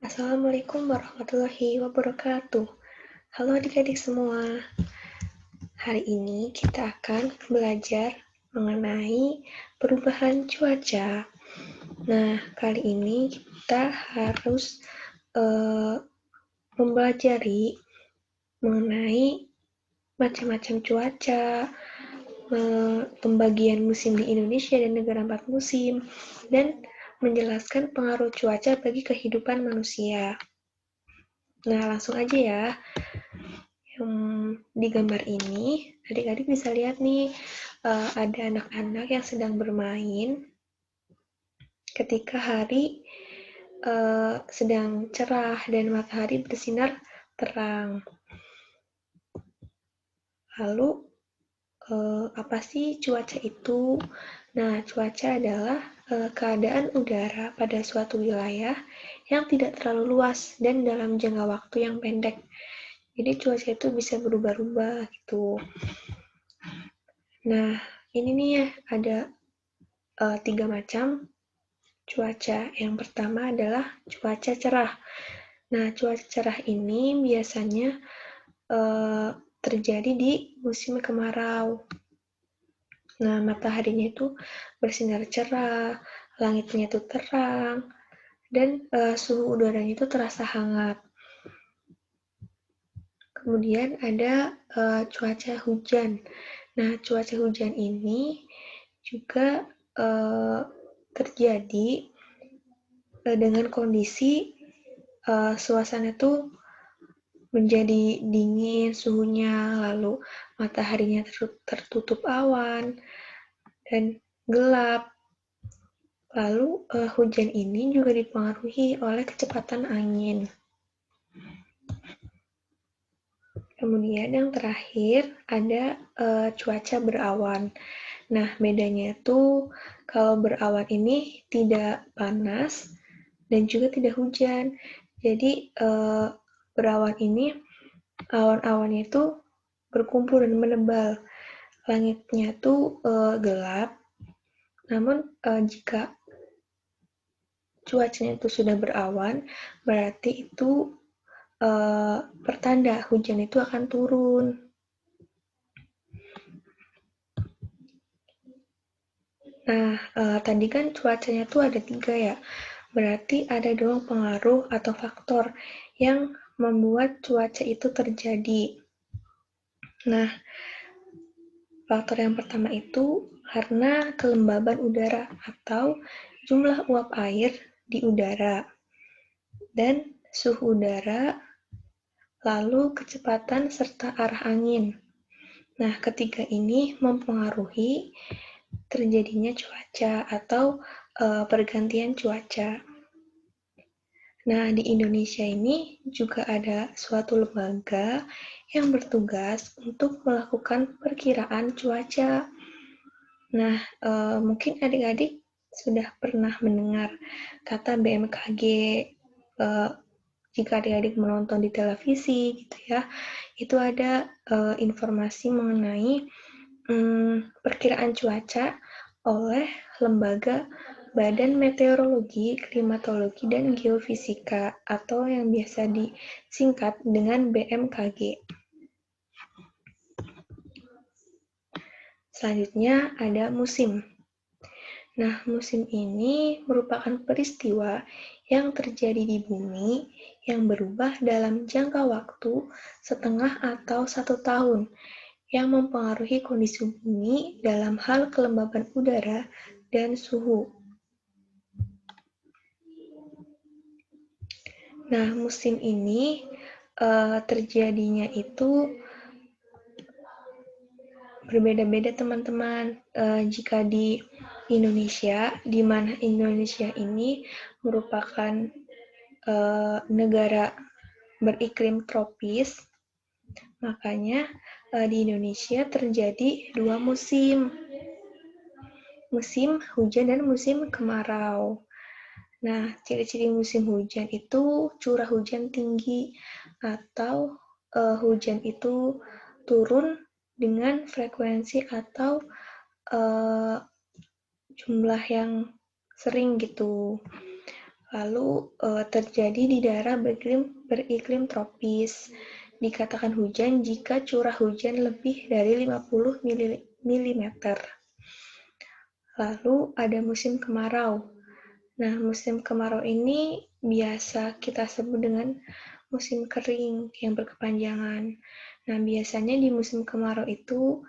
Assalamualaikum warahmatullahi wabarakatuh. Halo adik-adik semua. Hari ini kita akan belajar mengenai perubahan cuaca. Nah, kali ini kita harus mempelajari mengenai macam-macam cuaca, pembagian musim di Indonesia dan negara 4 musim, dan menjelaskan pengaruh cuaca bagi kehidupan manusia. Nah, langsung aja ya. Di gambar ini, adik-adik bisa lihat nih, ada anak-anak yang sedang bermain ketika hari sedang cerah dan matahari bersinar terang. Lalu, apa sih cuaca itu? Nah, cuaca adalah keadaan udara pada suatu wilayah yang tidak terlalu luas dan dalam jangka waktu yang pendek. Jadi cuaca itu bisa berubah-ubah gitu. Nah, ini nih ya, ada 3 macam cuaca. Yang pertama adalah cuaca cerah. Nah, cuaca cerah ini biasanya terjadi di musim kemarau. Nah, mataharinya itu bersinar cerah, langitnya itu terang, dan suhu udaranya itu terasa hangat. Kemudian ada cuaca hujan. Nah, cuaca hujan ini juga terjadi dengan kondisi suasana itu menjadi dingin suhunya, lalu mataharinya tertutup awan, dan gelap. Lalu hujan ini juga dipengaruhi oleh kecepatan angin. Kemudian yang terakhir ada cuaca berawan. Nah, bedanya itu kalau berawan ini tidak panas dan juga tidak hujan. Jadi berawan ini awan-awannya itu berkumpul dan menebal. Langitnya itu gelap. Namun jika cuacanya itu sudah berawan, berarti itu pertanda hujan itu akan turun. Nah, tadi kan cuacanya tuh ada 3 ya. Berarti ada dong pengaruh atau faktor yang membuat cuaca itu terjadi. Nah, faktor yang pertama itu karena kelembaban udara atau jumlah uap air di udara dan suhu udara, lalu kecepatan serta arah angin. Nah, ketiga ini mempengaruhi terjadinya cuaca atau pergantian cuaca. Nah, di Indonesia ini juga ada suatu lembaga yang bertugas untuk melakukan perkiraan cuaca. Nah, mungkin adik-adik sudah pernah mendengar kata BMKG, jika adik-adik menonton di televisi gitu ya, itu ada informasi mengenai perkiraan cuaca oleh lembaga Badan Meteorologi, Klimatologi, dan Geofisika atau yang biasa disingkat dengan BMKG. Selanjutnya ada musim. Nah, musim ini merupakan peristiwa yang terjadi di bumi yang berubah dalam jangka waktu setengah atau 1 tahun yang mempengaruhi kondisi bumi dalam hal kelembaban udara dan suhu. Nah, musim ini terjadinya itu berbeda-beda teman-teman. Jika di Indonesia, di mana Indonesia ini merupakan negara beriklim tropis, makanya di Indonesia terjadi 2 musim. Musim hujan dan musim kemarau. Nah, ciri-ciri musim hujan itu curah hujan tinggi atau hujan itu turun dengan frekuensi atau jumlah yang sering gitu. Lalu terjadi di daerah beriklim tropis. Dikatakan hujan jika curah hujan lebih dari 50 mm. Lalu ada musim kemarau. Nah, musim kemarau ini biasa kita sebut dengan musim kering yang berkepanjangan. Nah, biasanya di musim kemarau itu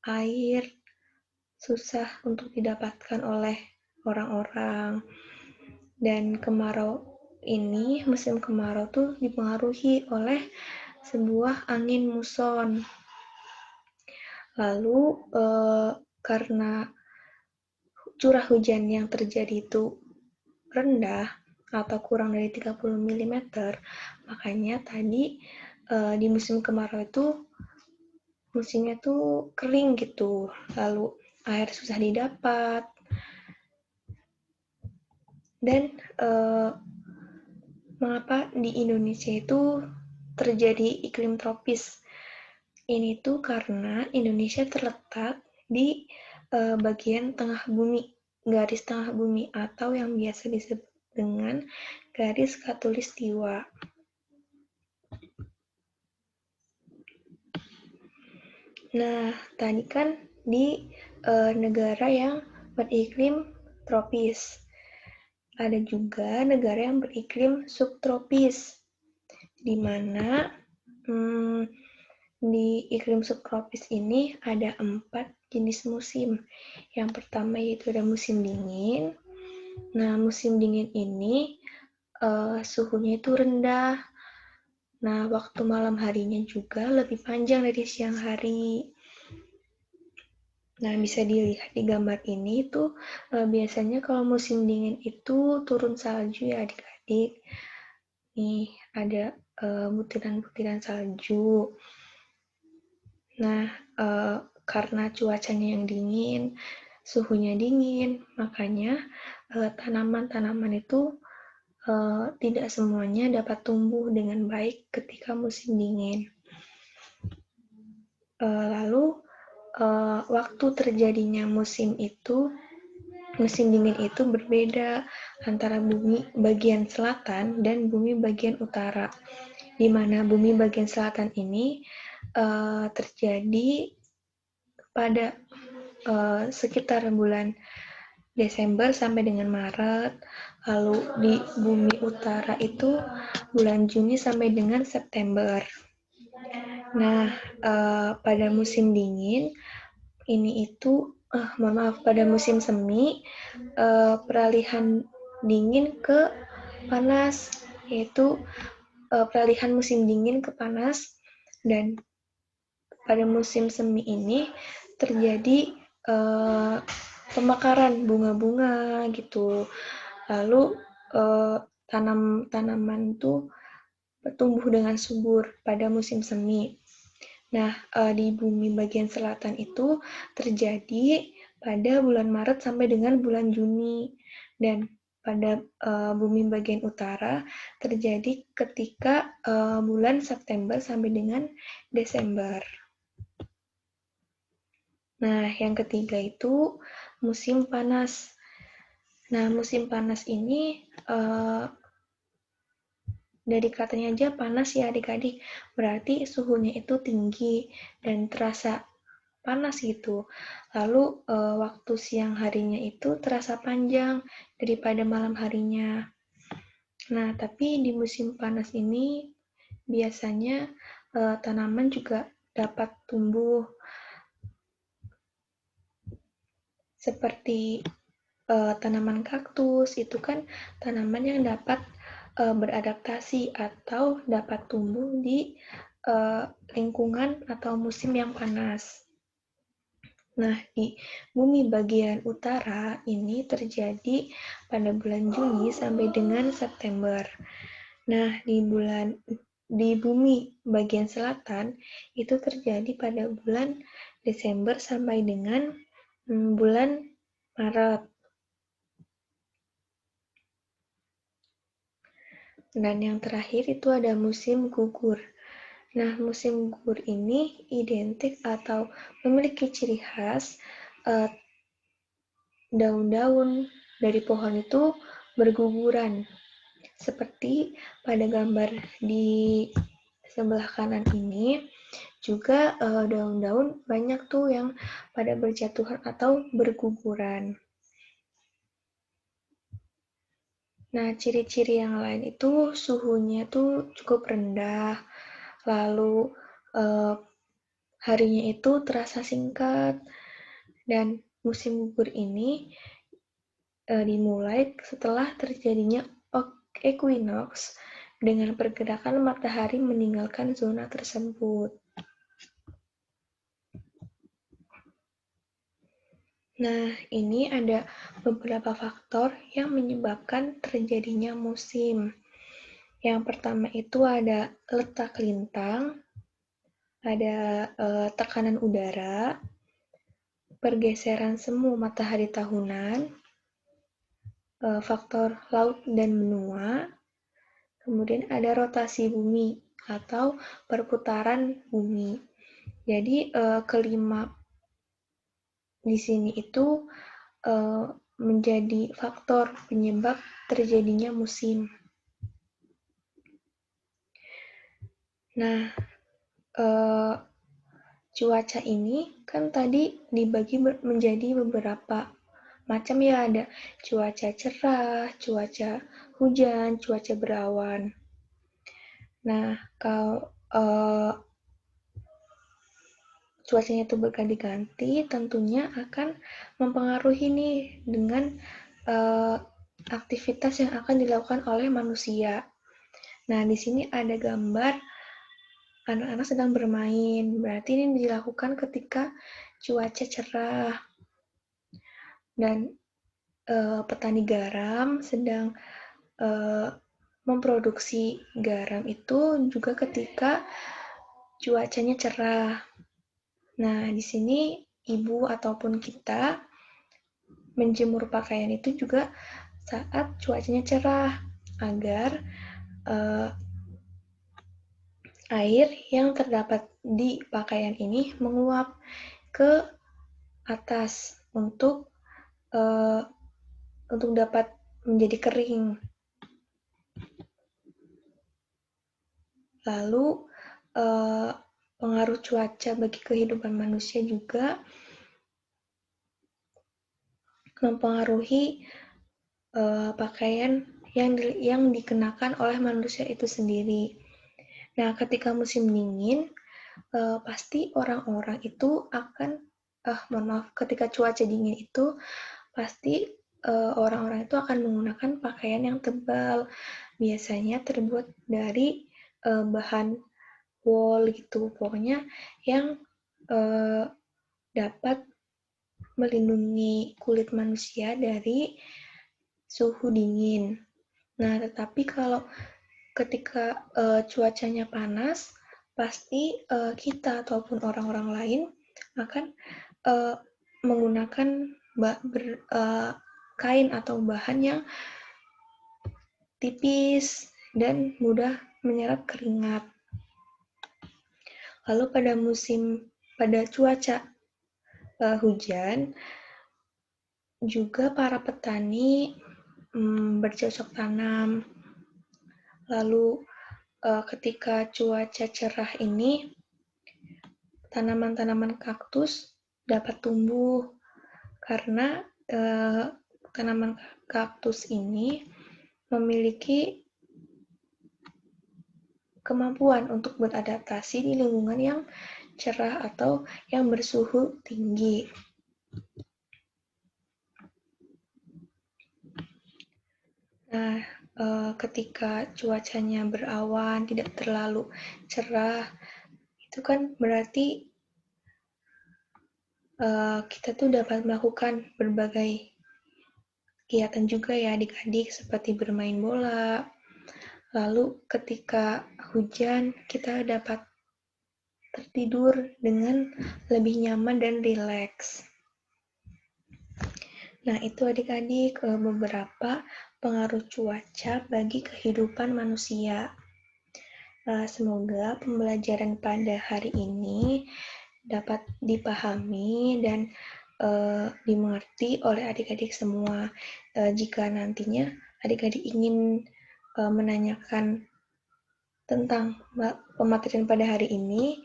air susah untuk didapatkan oleh orang-orang. Dan musim kemarau tuh dipengaruhi oleh sebuah angin muson. Lalu karena curah hujan yang terjadi itu rendah atau kurang dari 30 mm, makanya tadi di musim kemarau itu musimnya tuh kering gitu, lalu air susah didapat, dan mengapa di Indonesia itu terjadi iklim tropis? Ini tuh karena Indonesia terletak di bagian tengah bumi, garis tengah bumi, atau yang biasa disebut dengan garis khatulistiwa. Nah, tadi kan di negara yang beriklim tropis. Ada juga negara yang beriklim subtropis, di mana di iklim subtropis ini ada 4 jenis musim. Yang pertama yaitu ada musim dingin. Nah, musim dingin ini suhunya itu rendah. Nah, waktu malam harinya juga lebih panjang dari siang hari. Nah, bisa dilihat di gambar ini tuh biasanya kalau musim dingin itu turun salju ya adik-adik. Nih, ada butiran-butiran salju. Nah, karena cuacanya yang dingin, suhunya dingin, makanya tanaman-tanaman itu tidak semuanya dapat tumbuh dengan baik ketika musim dingin. Lalu, waktu terjadinya musim dingin itu berbeda antara bumi bagian selatan dan bumi bagian utara, di mana bumi bagian selatan ini terjadi pada sekitar bulan Desember sampai dengan Maret, lalu di bumi utara itu bulan Juni sampai dengan September. Nah, pada musim dingin ini itu, pada musim semi, peralihan dingin ke panas, yaitu peralihan musim dingin ke panas, dan pada musim semi ini terjadi pemekaran bunga-bunga gitu. Lalu tanaman tuh tumbuh dengan subur pada musim semi. Nah, di bumi bagian selatan itu terjadi pada bulan Maret sampai dengan bulan Juni, dan pada bumi bagian utara terjadi ketika bulan September sampai dengan Desember. Nah, yang ketiga itu musim panas. Nah, musim panas ini dari katanya aja panas ya adik-adik, berarti suhunya itu tinggi dan terasa panas gitu. Lalu waktu siang harinya itu terasa panjang daripada malam harinya. Nah, tapi di musim panas ini biasanya tanaman juga dapat tumbuh, seperti tanaman kaktus. Itu kan tanaman yang dapat beradaptasi atau dapat tumbuh di lingkungan atau musim yang panas. Nah, di bumi bagian utara ini terjadi pada bulan Juni sampai dengan September. Nah, di bumi bagian selatan itu terjadi pada bulan Desember sampai dengan bulan Maret. Dan yang terakhir itu ada musim gugur. Nah, musim gugur ini identik atau memiliki ciri khas daun-daun dari pohon itu berguguran. Seperti pada gambar di sebelah kanan ini, juga daun-daun banyak tuh yang pada berjatuhan atau berguguran. Nah, ciri-ciri yang lain itu suhunya tuh cukup rendah, lalu harinya itu terasa singkat, dan musim gugur ini dimulai setelah terjadinya equinox dengan pergerakan matahari meninggalkan zona tersebut. Nah, ini ada beberapa faktor yang menyebabkan terjadinya musim. Yang pertama itu ada letak lintang, ada tekanan udara, pergeseran semu matahari tahunan, faktor laut dan benua, kemudian ada rotasi bumi atau perputaran bumi. Jadi kelima di sini itu menjadi faktor penyebab terjadinya musim. Nah, cuaca ini kan tadi dibagi menjadi beberapa macam ya, ada cuaca cerah, cuaca hujan, cuaca berawan. Nah, kalau cuacanya itu berganti-ganti, tentunya akan mempengaruhi nih dengan aktivitas yang akan dilakukan oleh manusia. Nah, di sini ada gambar anak-anak sedang bermain. Berarti ini dilakukan ketika cuaca cerah. Dan petani garam sedang memproduksi garam itu juga ketika cuacanya cerah. Nah, di sini ibu ataupun kita menjemur pakaian itu juga saat cuacanya cerah agar air yang terdapat di pakaian ini menguap ke atas untuk dapat menjadi kering. Lalu pengaruh cuaca bagi kehidupan manusia juga mempengaruhi pakaian yang dikenakan oleh manusia itu sendiri. Nah, ketika musim dingin, pasti orang-orang itu akan, ketika cuaca dingin itu, pasti orang-orang itu akan menggunakan pakaian yang tebal, biasanya terbuat dari bahan wool gitu, pokoknya yang dapat melindungi kulit manusia dari suhu dingin. Nah, tetapi kalau ketika cuacanya panas, pasti kita ataupun orang-orang lain akan menggunakan kain atau bahan yang tipis dan mudah menyerap keringat. Lalu pada cuaca hujan, juga para petani bercocok tanam. Lalu ketika cuaca cerah ini, tanaman-tanaman kaktus dapat tumbuh karena tanaman kaktus ini memiliki kemampuan untuk beradaptasi di lingkungan yang cerah atau yang bersuhu tinggi. Nah, ketika cuacanya berawan, tidak terlalu cerah, itu kan berarti kita tuh dapat melakukan berbagai kegiatan juga ya adik-adik, seperti bermain bola. Lalu ketika hujan, kita dapat tertidur dengan lebih nyaman dan rileks. Nah, itu adik-adik beberapa pengaruh cuaca bagi kehidupan manusia. Semoga pembelajaran pada hari ini dapat dipahami dan dimengerti oleh adik-adik semua. Jika nantinya adik-adik ingin menanyakan tentang pematerian pada hari ini,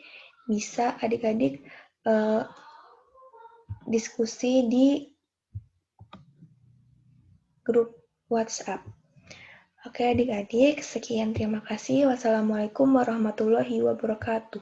bisa adik-adik diskusi di grup WhatsApp. Oke adik-adik, sekian terima kasih. Wassalamualaikum warahmatullahi wabarakatuh.